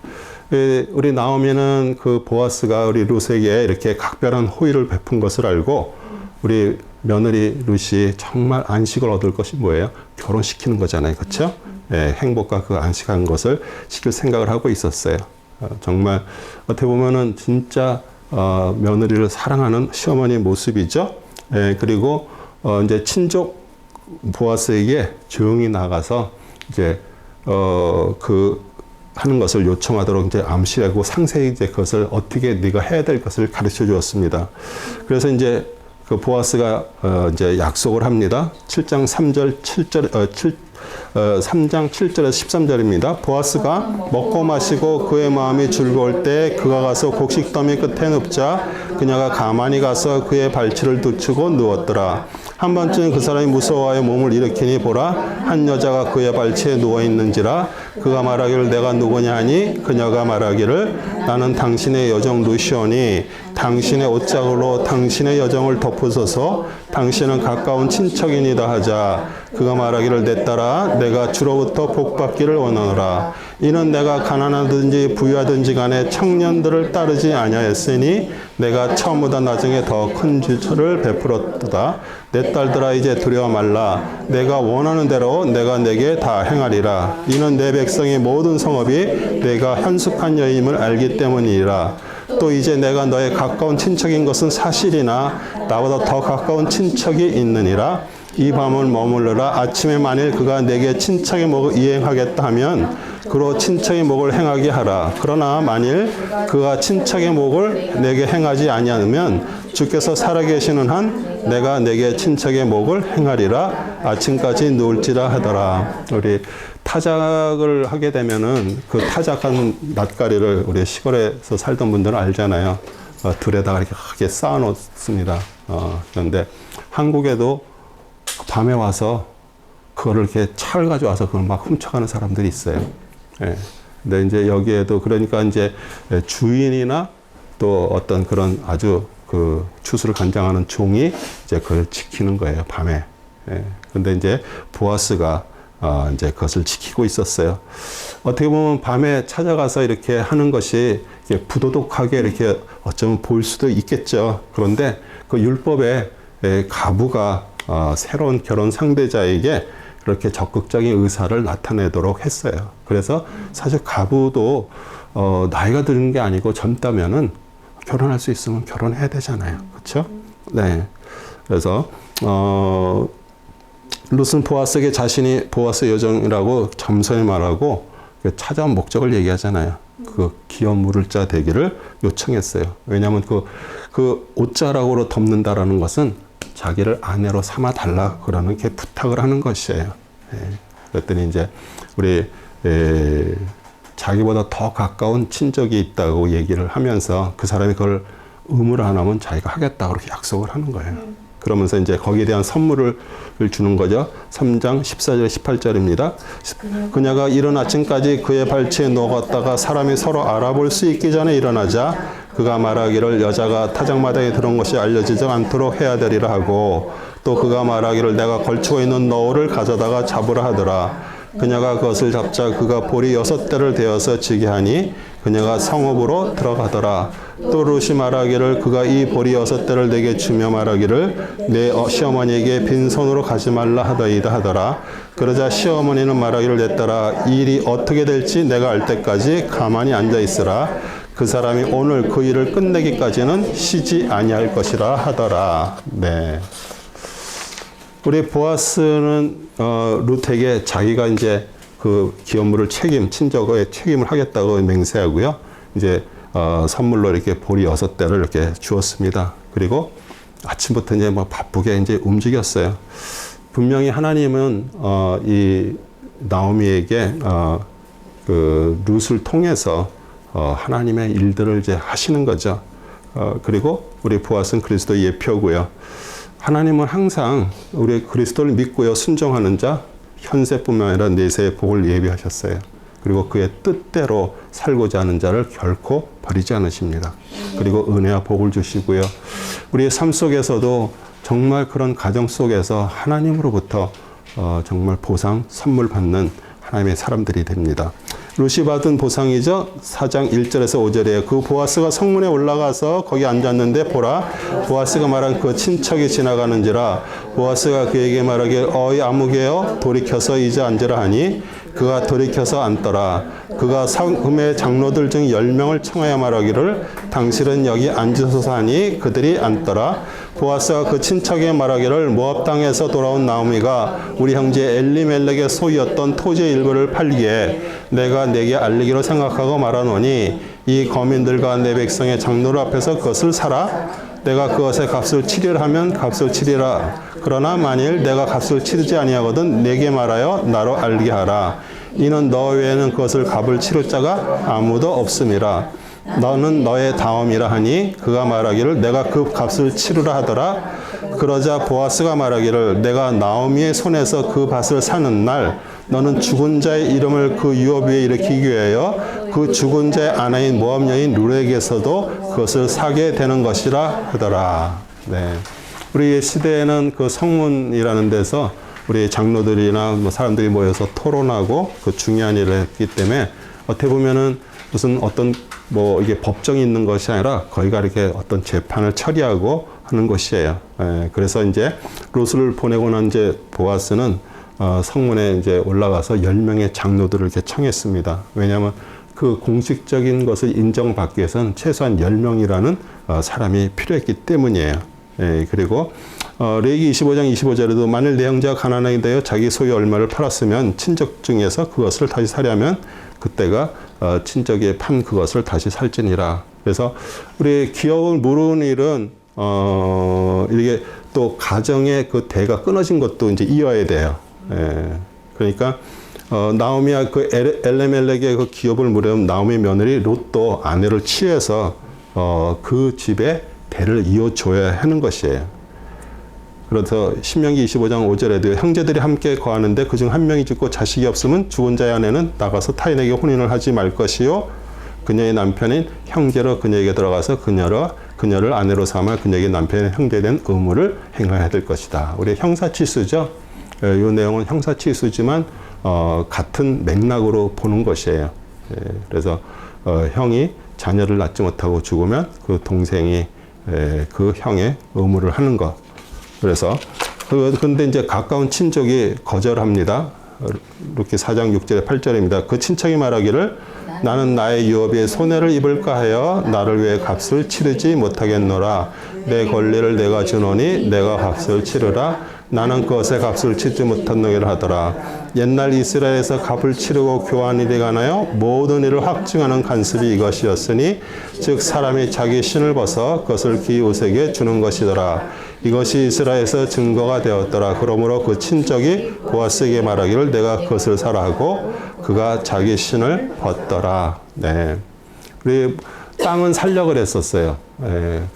우리 나오미는 그 보아스가 우리 룻에게 이렇게 각별한 호의를 베푼 것을 알고 우리 며느리 룻이 정말 안식을 얻을 것이 뭐예요? 결혼시키는 거잖아요. 그렇죠? 네, 행복과 그 안식한 것을 시킬 생각을 하고 있었어요. 정말 어떻게 보면은 진짜 며느리를 사랑하는 시어머니의 모습이죠. 네, 그리고 이제 친족 보아스에게 조용히 나가서 이제 하는 것을 요청하도록 이제 암시하고 상세히 이제 그것을 어떻게 네가 해야 될 것을 가르쳐 주었습니다. 그래서 이제 그 보아스가 이제 약속을 합니다. 7장 3절 7절 3장 7절에서 13절입니다. 보아스가 먹고 마시고 그의 마음이 즐거울 때 그가 가서 곡식더미 끝에 눕자 그녀가 가만히 가서 그의 발치를 두추고 누웠더라. 한밤중에 그 사람이 무서워하여 몸을 일으키니 보라 한 여자가 그의 발치에 누워 있는지라. 그가 말하기를 내가 누구냐 하니 그녀가 말하기를 나는 당신의 여정 루시오니 당신의 옷자락으로 당신의 여정을 덮으소서. 당신은 가까운 친척이니다 하자. 그가 말하기를 내 딸아 내가 주로부터 복받기를 원하노라. 이는 내가 가난하든지 부유하든지 간에 청년들을 따르지 아니하였으니 내가 처음보다 나중에 더 큰 주처를 베풀었도다. 내 딸들아 이제 두려워 말라. 내가 원하는 대로 내가 내게 다 행하리라. 이는 내 백성의 모든 성읍이 내가 현숙한 여인임을 알기 때문이라. 또 이제 내가 너의 가까운 친척인 것은 사실이나 나보다 더 가까운 친척이 있느니라. 이 밤을 머물러라. 아침에 만일 그가 내게 친척의 목을 이행하겠다 하면 그로 친척의 목을 행하게 하라. 그러나 만일 그가 친척의 목을 내게 행하지 아니하면 주께서 살아계시는 한 내가 내게 친척의 목을 행하리라. 아침까지 누울지라 하더라. 우리 타작을 하게 되면은 그 타작한 낫가리를 우리 시골에서 살던 분들은 알잖아요. 들에다가 이렇게 크게 쌓아 놓습니다. 그런데 한국에도 밤에 와서 그거를 이렇게 차를 가져와서 그걸 막 훔쳐가는 사람들이 있어요. 예. 근데 이제 여기에도 그러니까 이제 주인이나 또 어떤 그런 아주 그 추수를 관장하는 종이 이제 그걸 지키는 거예요, 밤에. 예. 근데 이제 보아스가 이제 그것을 지키고 있었어요. 어떻게 보면 밤에 찾아가서 이렇게 하는 것이 이렇게 부도덕하게 이렇게 어쩌면 보일 수도 있겠죠. 그런데 그 율법에 가부가 새로운 결혼 상대자에게 그렇게 적극적인 의사를 나타내도록 했어요. 그래서 사실 가부도 나이가 드는 게 아니고 젊다면은 결혼할 수 있으면 결혼해야 되잖아요. 그렇죠? 네. 그래서 룻은 보아스에게 자신이 보아스 여정이라고 점선히 말하고 찾아온 목적을 얘기하잖아요. 그 기업 물을 자 되기를 요청했어요. 왜냐하면 그 옷자락으로 덮는다라는 것은 자기를 아내로 삼아 달라 그러는 게 부탁을 하는 것이에요. 예. 그랬더니 이제 우리 자기보다 더 가까운 친족이 있다고 얘기를 하면서 그 사람이 그걸 의무를 안 하면 자기가 하겠다 그렇게 약속을 하는 거예요. 그러면서 이제 거기에 대한 선물을 주는 거죠. 3장 14절 18절입니다. 그녀가 이른 아침까지 그의 발치에 누웠다가 사람이 서로 알아볼 수 있기 전에 일어나자 그가 말하기를 여자가 타작마당에 들어온 것이 알려지지 않도록 해야 되리라 하고 또 그가 말하기를 내가 걸치고 있는 너울을 가져다가 잡으라 하더라. 그녀가 그것을 잡자 그가 볼이 6대를 되어서 지게 하니 그녀가 성읍으로 들어가더라. 또 룻이 말하기를 그가 이 볼이 6대를 내게 주며 말하기를 내 시어머니에게 빈손으로 가지 말라 하더이다 하더라. 그러자 시어머니는 말하기를 내 딸아 이 일이 어떻게 될지 내가 알 때까지 가만히 앉아 있으라. 그 사람이 오늘 그 일을 끝내기까지는 쉬지 아니할 것이라 하더라. 네. 우리 보아스는 룻에게 자기가 이제 그 기업물을 친척의 책임을 하겠다고 맹세하고요. 이제 선물로 이렇게 보리 6대를 이렇게 주었습니다. 그리고 아침부터 이제 막 바쁘게 이제 움직였어요. 분명히 하나님은 이 나오미에게 그 룻을 통해서 하나님의 일들을 이제 하시는 거죠. 그리고 우리 보아스는 그리스도의 예표고요. 하나님은 항상 우리 그리스도를 믿고요 순종하는 자 현세뿐만 아니라 내세의 복을 예비하셨어요. 그리고 그의 뜻대로 살고자 하는 자를 결코 버리지 않으십니다. 그리고 은혜와 복을 주시고요. 우리의 삶 속에서도 정말 그런 가정 속에서 하나님으로부터 정말 보상, 선물 받는 하나님의 사람들이 됩니다. 룻이 받은 보상이죠. 4장 1절에서 5절에 그 보아스가 성문에 올라가서 거기 앉았는데 보라 보아스가 말한 그 친척이 지나가는지라 보아스가 그에게 말하길 어이 아무개여 돌이켜서 이제 앉으라 하니 그가 돌이켜서 앉더라. 그가 성금의 장로들 중 10명을 청하여 말하기를 당신은 여기 앉으소서 하니 그들이 앉더라. 보아스가 그 친척에 말하기를 모압 땅에서 돌아온 나오미가 우리 형제 엘리멜렉의 소유였던 토지의 일부를 팔기에 내가 내게 알리기로 생각하고 말하노니 이 거민들과 내 백성의 장로들 앞에서 그것을 사라. 내가 그것의 값을 치리라 하면 값을 치리라. 그러나 만일 내가 값을 치르지 아니하거든 내게 말하여 나로 알게 하라. 이는 너 외에는 그것을 값을 치를 자가 아무도 없음이라. 너는 너의 다음이라 하니 그가 말하기를 내가 그 값을 치르라 하더라. 그러자 보아스가 말하기를 내가 나오미의 손에서 그 밭을 사는 날 너는 죽은 자의 이름을 그 유업 위에 일으키기 위하여 그 죽은 자의 아내인 모압 여인 룻에게서도 그것을 사게 되는 것이라 하더라. 네. 우리 시대에는 그 성문이라는 데서 우리 장로들이나 뭐 사람들이 모여서 토론하고 그 중요한 일을 했기 때문에 어떻게 보면은 무슨 어떤 뭐 이게 법정이 있는 것이 아니라 거기가 이렇게 어떤 재판을 처리하고 하는 것이에요. 그래서 이제 롯을 보내고 난 이제 보아스는 성문에 이제 올라가서 10명의 장로들을 이렇게 청했습니다. 왜냐하면 그 공식적인 것을 인정받기 위해서는 최소한 10명이라는 사람이 필요했기 때문이에요. 그리고 레위기 25장 25절에도 만일 내 형제가 가난하게 되어 자기 소유 얼마를 팔았으면 친척 중에서 그것을 다시 사려면 그때가 친척이 판 그것을 다시 살지니라. 그래서 우리 기업을 모르는 일은 이게 또 가정의 그 대가 끊어진 것도 이제 이어야 돼요. 그러니까 나오미가 그 엘레멜렉의 그 기업을 물으면 나오미 며느리 롯도 아내를 취해서 그 집에 대를 이어줘야 하는 것이에요. 그래서 신명기 25장 5절에도 형제들이 함께 거하는데 그중 한 명이 죽고 자식이 없으면 죽은 자의 아내는 나가서 타인에게 혼인을 하지 말 것이요 그녀의 남편인 형제로 그녀에게 들어가서 그녀를 아내로 삼아 그녀에게 남편의 형제된 의무를 행해야 될 것이다. 우리 형사치수죠. 이 내용은 형사치수지만 같은 맥락으로 보는 것이에요. 그래서 형이 자녀를 낳지 못하고 죽으면 그 동생이 그 형의 의무를 하는 것. 그래서 근데 이제 가까운 친족이 거절합니다. 이렇게 4장 6절에 8절입니다. 그 친척이 말하기를 나는 나의 유업에 손해를 입을까 하여 나를 위해 값을 치르지 못하겠노라. 내 권리를 내가 주노니 내가 값을 치르라. 나는 그것의 값을 치지 못하노라 하더라. 옛날 이스라엘에서 값을 치르고 교환 일에 관하여 모든 일을 확증하는 관습이 이것이었으니 즉 사람이 자기 신을 벗어 그것을 기웃에게 주는 것이더라. 이것이 이스라엘에서 증거가 되었더라. 그러므로 그 친척이 보아스에게 말하기를 내가 그것을 사라 하고 그가 자기 신을 벗더라. 네. 우리 땅은 살려고 그랬었어요.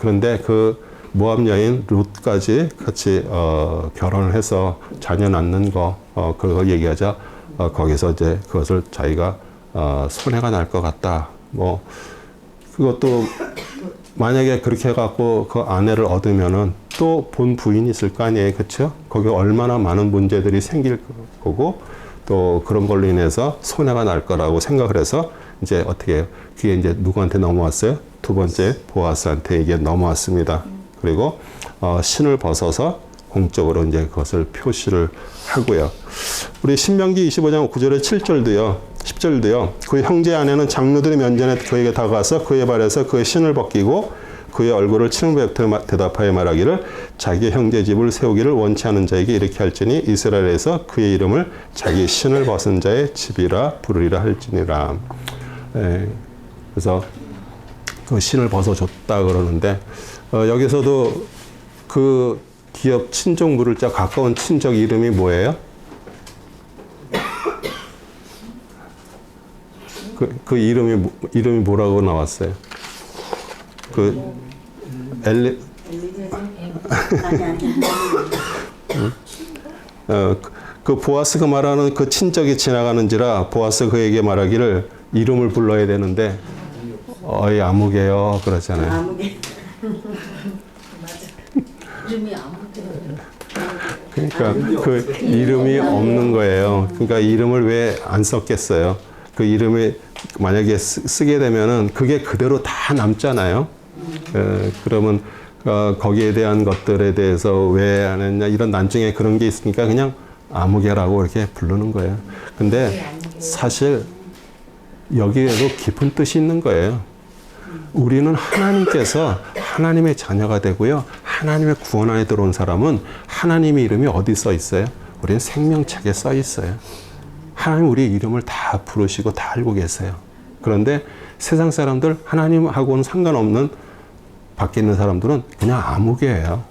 그런데 그 모압 여인 룻까지 같이 결혼을 해서 자녀 낳는 거 그거 얘기하자 거기서 이제 그것을 자기가 손해가 날 것 같다. 뭐 그것도 만약에 그렇게 해갖고 그 아내를 얻으면은 또 본 부인이 있을 거 아니에요, 그렇죠? 거기 얼마나 많은 문제들이 생길 거고 또 그런 걸로 인해서 손해가 날 거라고 생각을 해서 이제 어떻게 해요? 그게 이제 누구한테 넘어왔어요? 두 번째 보아스한테 이게 넘어왔습니다. 그리고 신을 벗어서 공적으로 이제 그것을 표시를 하고요. 우리 신명기 25장 9절에 7절도요, 10절도요. 그 형제 아내는 장로들의 면전에 그에게 다가가서 그의 발에서 그의 신을 벗기고 그의 얼굴을 치는 뵙에 대답하여 말하기를 자기 형제 집을 세우기를 원치 않은 자에게 이렇게 할지니 이스라엘에서 그의 이름을 자기 신을 벗은 자의 집이라 부르리라 할지니라. 그래서 그 신을 벗어줬다 그러는데 여기서도 그 기업 친족 물을 자 가까운 친척 이름이 뭐예요? 그 이름이 뭐라고 나왔어요? 그 보아스가 말하는 그 친척이 지나가는지라 보아스 그에게 말하기를 이름을 불러야 되는데 어이 아무개요 그러잖아요. 아무개. 맞아. 이름이 아무개. 그러니까 그 이름이 없는 거예요. 그러니까 이름을 왜 안 썼겠어요? 그 이름이 만약에 쓰게 되면은 그게 그대로 다 남잖아요. 그러면 거기에 대한 것들에 대해서 왜 안 했냐 이런 나중에 그런 게 있으니까 그냥 아무개라고 이렇게 부르는 거예요. 근데 사실 여기에도 깊은 뜻이 있는 거예요. 우리는 하나님께서 하나님의 자녀가 되고요. 하나님의 구원 안에 들어온 사람은 하나님의 이름이 어디 써 있어요? 우리는 생명책에 써 있어요. 하나님 우리 이름을 다 부르시고 다 알고 계세요. 그런데 세상 사람들 하나님하고는 상관없는 밖에 있는 사람들은 그냥 아무개예요.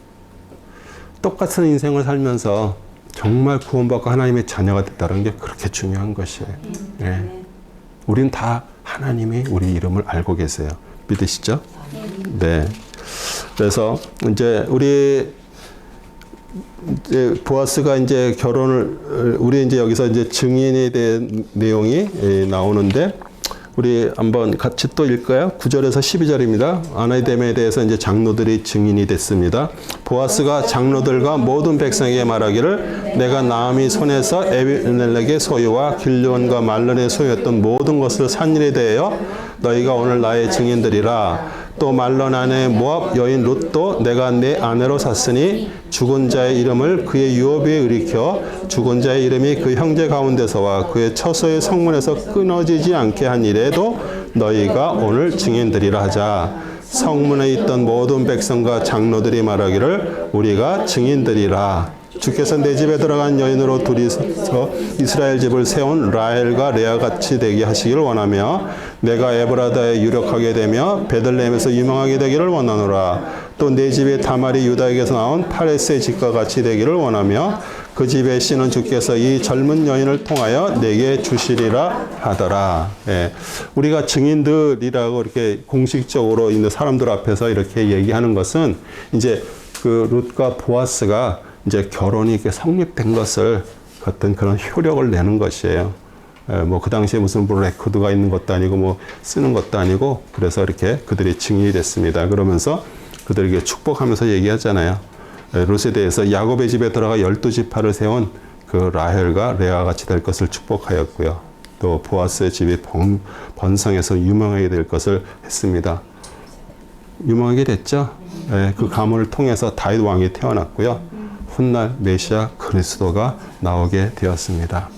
똑같은 인생을 살면서 정말 구원받고 하나님의 자녀가 됐다는 게 그렇게 중요한 것이에요. 네. 우린 다 하나님이 우리 이름을 알고 계세요. 믿으시죠? 네. 그래서 이제 우리 이제 보아스가 이제 결혼을 우리 이제 여기서 이제 증인에 대한 내용이 나오는데 우리 한번 같이 또 읽을까요? 9절에서 12절입니다. 아내됨에 대해서 이제 장로들이 증인이 됐습니다. 보아스가 장로들과 모든 백성에게 말하기를 내가 나아미 손에서 에비멜렉의 소유와 길르온과 말론의 소유였던 모든 것을 산 일에 대하여 너희가 오늘 나의 증인들이라. 또 말론 아내 모압 여인 룻도 내가 내 아내로 샀으니 죽은 자의 이름을 그의 유업에 일으켜 죽은 자의 이름이 그 형제 가운데서와 그의 처소의 성문에서 끊어지지 않게 한 일에도 너희가 오늘 증인들이라 하자. 성문에 있던 모든 백성과 장로들이 말하기를 우리가 증인들이라. 주께서 내 집에 들어간 여인으로 둘이서 이스라엘 집을 세운 라헬과 레아같이 되게 하시기를 원하며 내가 에브라다에 유력하게 되며 베들레헴에서 유명하게 되기를 원하노라. 또 내 집에 다말이 유다에게서 나온 파레스의 집과 같이 되기를 원하며 그 집의 씨는 주께서 이 젊은 여인을 통하여 내게 주시리라 하더라. 예. 우리가 증인들이라고 이렇게 공식적으로 있는 사람들 앞에서 이렇게 얘기하는 것은 이제 그 룻과 보아스가 이제 결혼이 이렇게 성립된 것을 어떤 그런 효력을 내는 것이에요. 뭐 그 당시에 무슨 뭐 레코드가 있는 것도 아니고 뭐 쓰는 것도 아니고 그래서 이렇게 그들이 증인이 됐습니다. 그러면서 그들에게 축복하면서 얘기하잖아요. 룻에 대해서 야곱의 집에 들어가 12지파를 세운 그 라헬과 레아 같이 될 것을 축복하였고요. 또 보아스의 집이 번성해서 유명하게 될 것을 했습니다. 유명하게 됐죠. 그 가문을 통해서 다윗 왕이 태어났고요. 훗날 메시아 그리스도가 나오게 되었습니다.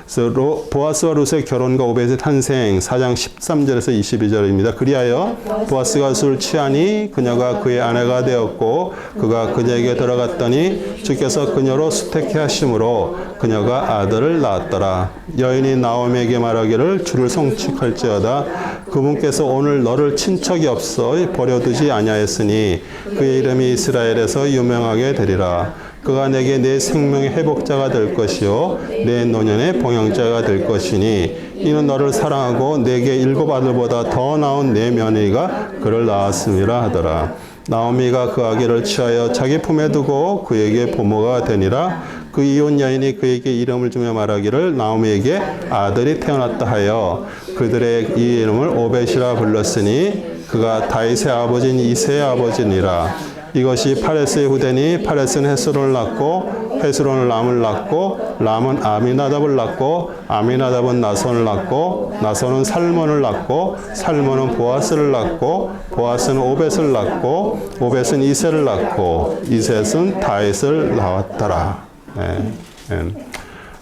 그래서 보아스와 룻의 결혼과 오벳의 탄생 4장 13절에서 22절입니다. 그리하여 보아스가 술 취하니 그녀가 그의 아내가 되었고 그가 그녀에게 들어갔더니 주께서 그녀로 수택해 하심으로 그녀가 아들을 낳았더라. 여인이 나오미에게 말하기를 주를 송축할지어다. 그분께서 오늘 너를 친척이 없어 버려두지 아니하였으니 그의 이름이 이스라엘에서 유명하게 되리라. 그가 내게 내 생명의 회복자가 될 것이요 내 노년의 봉양자가 될 것이니 이는 너를 사랑하고 내게 7 아들보다 더 나은 내 며느리가 그를 낳았음이라 하더라. 나오미가 그 아기를 취하여 자기 품에 두고 그에게 부모가 되니라. 그 이혼 여인이 그에게 이름을 주며 말하기를 나오미에게 아들이 태어났다 하여 그들의 이 이름을 오벳이라 불렀으니 그가 다윗의 아버지인 이새의 아버지니라. 이것이 파레스의 후대니 파레스는 헤스론을 낳고 헤스론은 람을 낳고 람은 아미나답을 낳고 아미나답은 나손을 낳고 나손은 살몬을 낳고 살몬은 보아스를 낳고 보아스는 오벳을 낳고 오벳은 이셋을 낳고 이셋은 다윗을 낳았더라.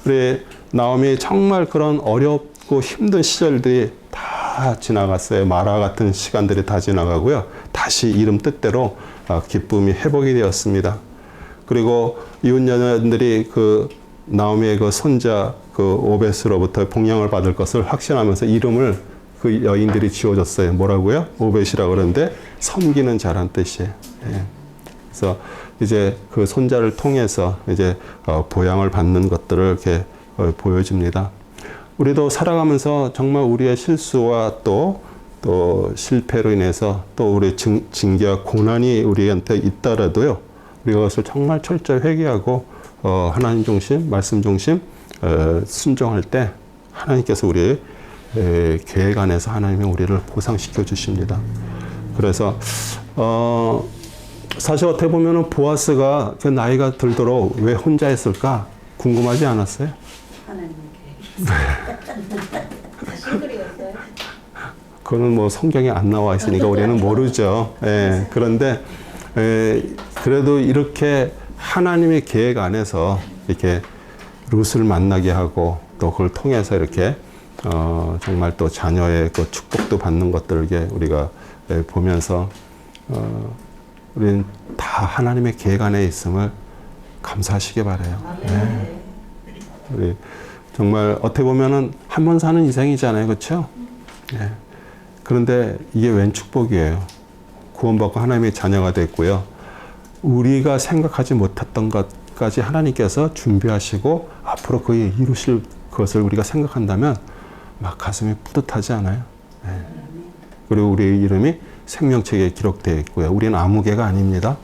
우리 나오미 정말 그런 어렵고 힘든 시절들이 다 지나갔어요. 마라 같은 시간들이 다 지나가고요. 다시 이름 뜻대로 기쁨이 회복이 되었습니다. 그리고 이웃녀들이 그 나오미의 그 손자 그 오벳으로부터 봉양을 받을 것을 확신하면서 이름을 그 여인들이 지어줬어요. 뭐라고요? 오벳이라고 그러는데 섬기는 자란 뜻이에요. 그래서 이제 그 손자를 통해서 이제 보양을 받는 것들을 이렇게 보여줍니다. 우리도 살아가면서 정말 우리의 실수와 또 실패로 인해서 또 우리 징계와 고난이 우리한테 있더라도요. 우리가 그것을 정말 철저히 회개하고 하나님 중심, 말씀 중심 순종할 때 하나님께서 우리의 계획 안에서 하나님이 우리를 보상시켜 주십니다. 그래서 사실 어떻게 보면은 보아스가 그 나이가 들도록 왜 혼자 했을까 궁금하지 않았어요? 하나님 계획. 싱글이었어요? 그거는 뭐 성경에 안 나와 있으니까 우리는 모르죠. 그런데 그래도 이렇게 하나님의 계획 안에서 이렇게 룻을 만나게 하고 또 그걸 통해서 이렇게 정말 또 자녀의 그 축복도 받는 것들을 이렇게 우리가 보면서 우리는 다 하나님의 계획 안에 있음을 감사하시기 바라요. 네. 우리 정말 어떻게 보면은 한 번 사는 인생이잖아요, 그렇죠? 네. 그런데 이게 웬 축복이에요. 구원받고 하나님의 자녀가 됐고요. 우리가 생각하지 못했던 것까지 하나님께서 준비하시고 앞으로 그의 이루실 것을 우리가 생각한다면 막 가슴이 뿌듯하지 않아요? 네. 그리고 우리의 이름이 생명책에 기록되어 있고요. 우리는 아무개가 아닙니다.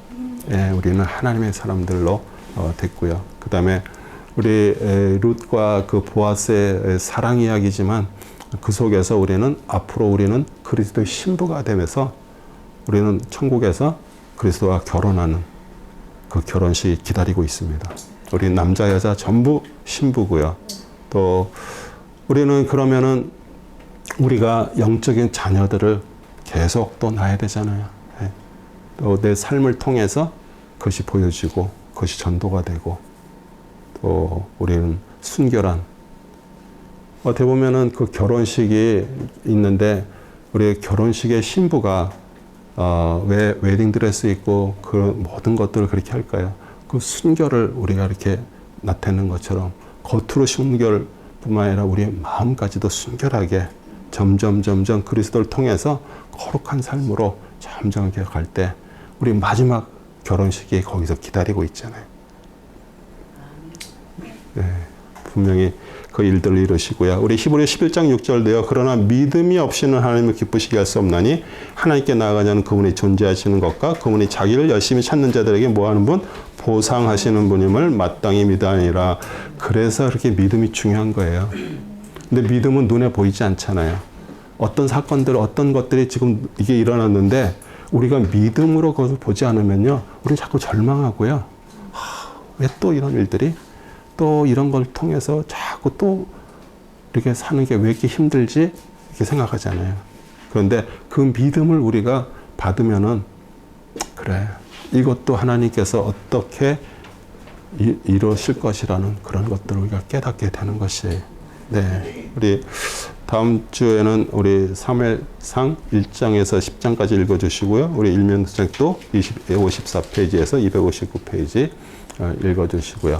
네, 우리는 하나님의 사람들로 됐고요. 그 다음에 우리 룻과 그 보아스의 사랑 이야기지만 그 속에서 앞으로 우리는 그리스도의 신부가 되면서 우리는 천국에서 그리스도와 결혼하는 그 결혼식이 기다리고 있습니다. 우리 남자 여자 전부 신부고요. 또 우리는 그러면은 우리가 영적인 자녀들을 계속 또 낳아야 되잖아요. 네. 또 내 삶을 통해서 그것이 보여지고 그것이 전도가 되고 또 우리는 순결한 어떻게 보면은 그 결혼식이 있는데 우리 결혼식의 신부가 왜 웨딩드레스 입고 그 모든 것들을 그렇게 할까요? 그 순결을 우리가 이렇게 나타내는 것처럼 겉으로 순결뿐만 아니라 우리의 마음까지도 순결하게 점점 그리스도를 통해서 거룩한 삶으로 점점 이렇게 갈 때 우리 마지막 결혼식이 거기서 기다리고 있잖아요. 네, 분명히 그 일들을 이루시고요. 우리 히브리 11장 6절도요. 그러나 믿음이 없이는 하나님을 기쁘시게 할 수 없나니 하나님께 나아가자는 그분이 존재하시는 것과 그분이 자기를 열심히 찾는 자들에게 뭐하는 분? 보상하시는 분임을 마땅히 믿으니라. 그래서 그렇게 믿음이 중요한 거예요. 근데 믿음은 눈에 보이지 않잖아요. 어떤 사건들, 어떤 것들이 지금 이게 일어났는데 우리가 믿음으로 그것을 보지 않으면요. 우리는 자꾸 절망하고요. 왜 또 이런 일들이? 또 이런 걸 통해서 자꾸 또 이렇게 사는 게 왜 이렇게 힘들지? 이렇게 생각하잖아요. 그런데 그 믿음을 우리가 받으면은 그래. 이것도 하나님께서 어떻게 이루실 것이라는 그런 것들을 우리가 깨닫게 되는 것이에요. 네. 우리 다음 주에는 우리 사무엘상 1장에서 10장까지 읽어주시고요. 우리 일면책도 54페이지에서 259페이지 읽어주시고요.